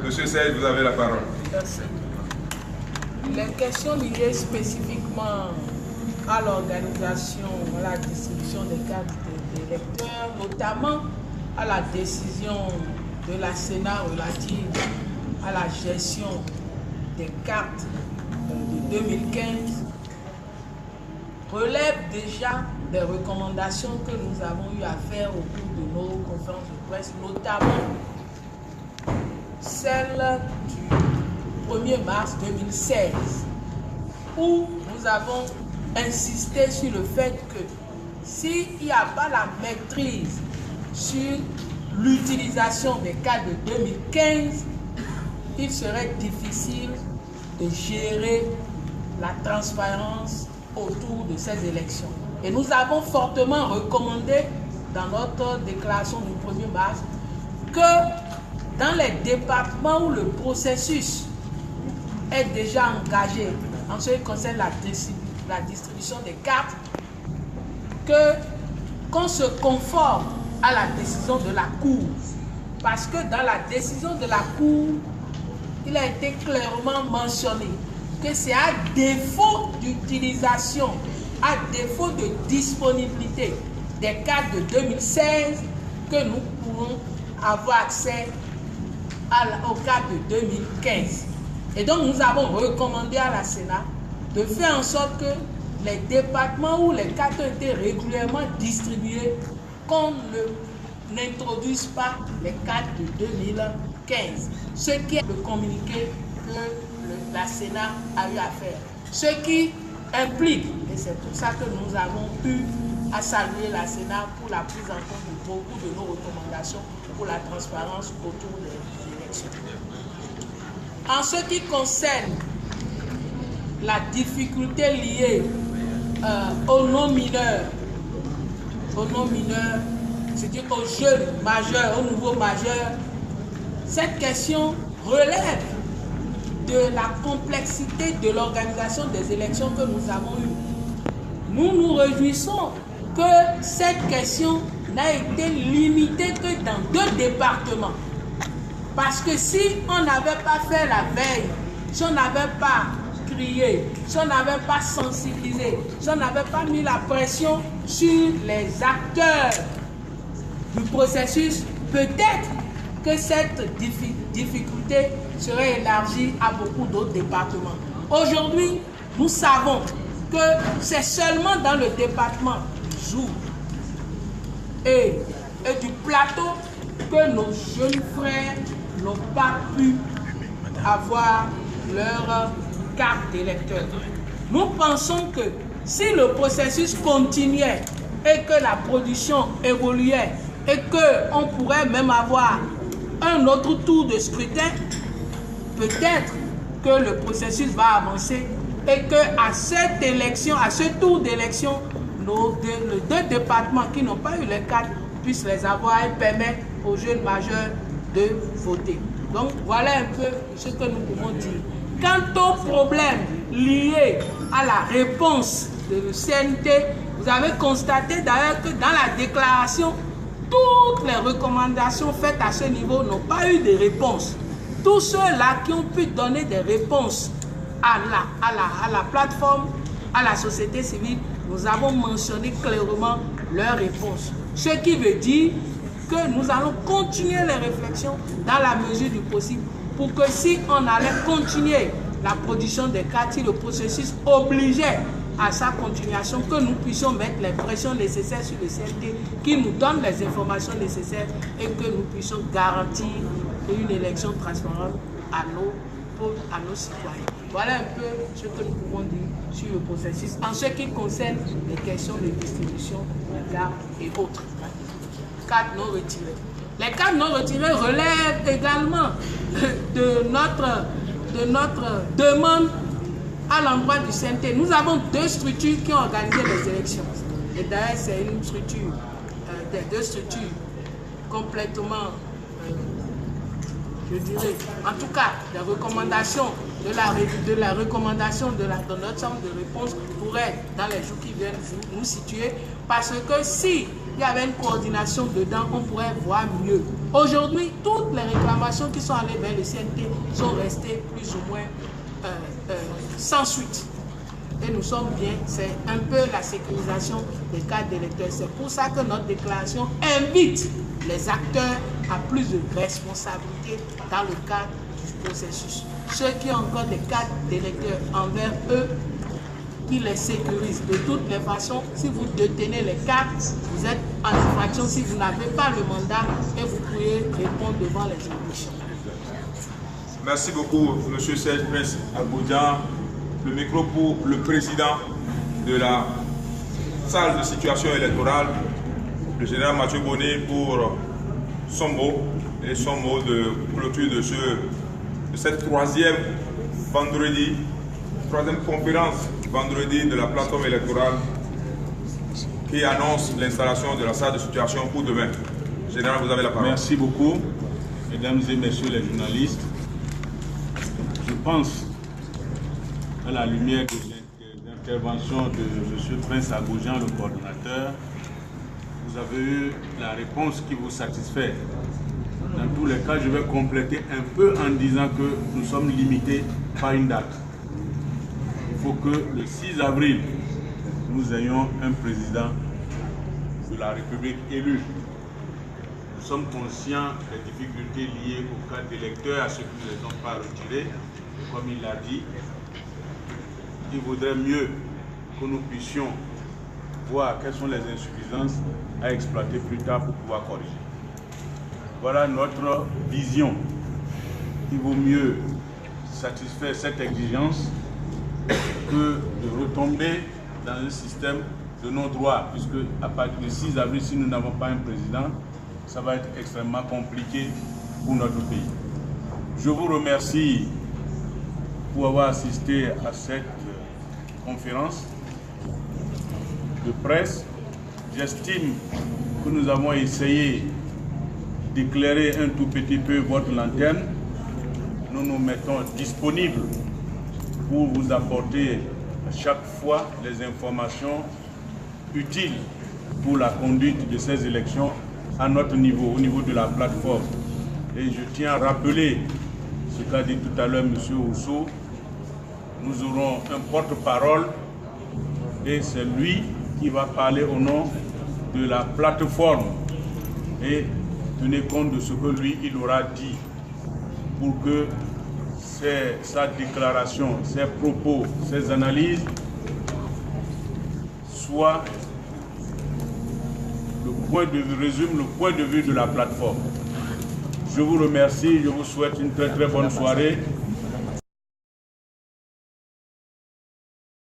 Monsieur Serge, vous avez la parole. Merci. Les questions liées spécifiquement à l'organisation, à la distribution des cartes d'électeurs, notamment à la décision de la Sénat relative à la gestion des cartes de 2015, relèvent déjà des recommandations que nous avons eu à faire au cours de nos conférences de presse, notamment celle du 1er mars 2016, où nous avons insisté sur le fait que s'il n'y a pas la maîtrise sur l'utilisation des cas de 2015, il serait difficile de gérer la transparence autour de ces élections. Et nous avons fortement recommandé dans notre déclaration du 1er mars que dans les départements où le processus est déjà engagé en ce qui concerne la distribution des cartes, qu'on se conforme à la décision de la Cour. Parce que dans la décision de la Cour, il a été clairement mentionné que c'est à défaut d'utilisation, à défaut de disponibilité des cartes de 2016 que nous pourrons avoir accès aux cartes de 2015. Et donc nous avons recommandé à la Sénat de faire en sorte que les départements où les cartes ont été régulièrement distribuées, qu'on n'introduise pas les cartes de 2015. Ce qui est le communiqué que la Sénat a eu à faire. Ce qui implique, et c'est pour ça que nous avons eu à saluer la Sénat pour la prise en compte de beaucoup de nos recommandations pour la transparence autour des élections. En ce qui concerne la difficulté liée aux non-mineurs, c'est-à-dire aux jeunes majeurs, aux nouveaux majeurs, cette question relève de la complexité de l'organisation des élections que nous avons eues. Nous nous réjouissons que cette question n'a été limitée que dans 2 départements. Parce que si on n'avait pas fait la veille, si on n'avait pas crié, si on n'avait pas sensibilisé, si on n'avait pas mis la pression sur les acteurs du processus, peut-être que cette difficulté serait élargie à beaucoup d'autres départements. Aujourd'hui, nous savons que c'est seulement dans le département du Jour et du Plateau que nos jeunes frères n'ont pas pu avoir leur carte d'électeur. Nous pensons que si le processus continuait et que la production évoluait et qu'on pourrait même avoir un autre tour de scrutin, peut-être que le processus va avancer et qu'à cette élection, à ce tour d'élection, les 2 départements qui n'ont pas eu les cartes puissent les avoir et permettre aux jeunes majeurs de voter. Donc voilà un peu ce que nous pouvons dire. Quant aux problèmes liés à la réponse de CNT, vous avez constaté d'ailleurs que dans la déclaration, toutes les recommandations faites à ce niveau n'ont pas eu de réponse. Tous ceux-là qui ont pu donner des réponses à la plateforme, à la société civile, nous avons mentionné clairement leurs réponses. Ce qui veut dire que nous allons continuer les réflexions dans la mesure du possible pour que si on allait continuer la production des cartes, si le processus obligeait à sa continuation, que nous puissions mettre les pressions nécessaires sur le CNT qui nous donne les informations nécessaires et que nous puissions garantir une élection transparente à nos citoyens. Voilà un peu ce que nous pouvons dire sur le processus en ce qui concerne les questions de distribution des cartes et autres. Cartes non retirées. Les cartes non retirées relèvent également de notre demande à l'endroit du CNT. Nous avons 2 structures qui ont organisé les élections. Et d'ailleurs, c'est une structure, des 2 structures complètement, je dirais, en tout cas, des recommandations de la recommandation de notre chambre de réponse pourrait, dans les jours qui viennent, nous situer. Parce que si il y avait une coordination dedans, on pourrait voir mieux. Aujourd'hui, toutes les réclamations qui sont allées vers le CNT sont restées plus ou moins sans suite. Et nous sommes bien, c'est un peu la sécurisation des cartes d'électeurs. C'est pour ça que notre déclaration invite les acteurs à plus de responsabilité dans le cadre du processus. Ceux qui ont encore des cartes d'électeurs envers eux, qui les sécurisent. De toutes les façons, si vous détenez les cartes, vous êtes en infraction si vous n'avez pas le mandat et vous pouvez répondre devant les juridictions. Merci beaucoup, M. Serge Prince Abodjan. Le micro pour le président de la salle de situation électorale, le général Mathieu Bonnet, pour son mot et son mot de clôture de cette troisième conférence vendredi de la plateforme électorale qui annonce l'installation de la salle de situation pour demain. Général, vous avez la parole. Merci beaucoup, mesdames et messieurs les journalistes. Je pense, à la lumière de l'intervention de M. Prince Abodjan, le coordonnateur, vous avez eu la réponse qui vous satisfait. Dans tous les cas, je vais compléter un peu en disant que nous sommes limités par une date. Il faut que le 6 avril, nous ayons un président de la République élu. Nous sommes conscients des difficultés liées aux cartes d'électeurs, à ceux qui ne les ont pas retirés. Comme il l'a dit, il vaudrait mieux que nous puissions voir quelles sont les insuffisances à exploiter plus tard pour pouvoir corriger. Voilà notre vision. Il vaut mieux satisfaire cette exigence que de retomber dans un système de non-droit, puisque à partir du 6 avril, si nous n'avons pas un président, ça va être extrêmement compliqué pour notre pays. Je vous remercie pour avoir assisté à cette conférence de presse. J'estime que nous avons essayé d'éclairer un tout petit peu votre lanterne. Nous nous mettons disponibles pour vous apporter à chaque fois les informations utiles pour la conduite de ces élections à notre niveau, au niveau de la plateforme. Et je tiens à rappeler ce qu'a dit tout à l'heure M. Ousso. Nous aurons un porte-parole et c'est lui qui va parler au nom de la plateforme. Et tenez compte de ce que lui, il aura dit pour que sa déclaration, ses propos, ses analyses soient résument le point de vue de la plateforme. Je vous remercie, je vous souhaite une très très bonne soirée.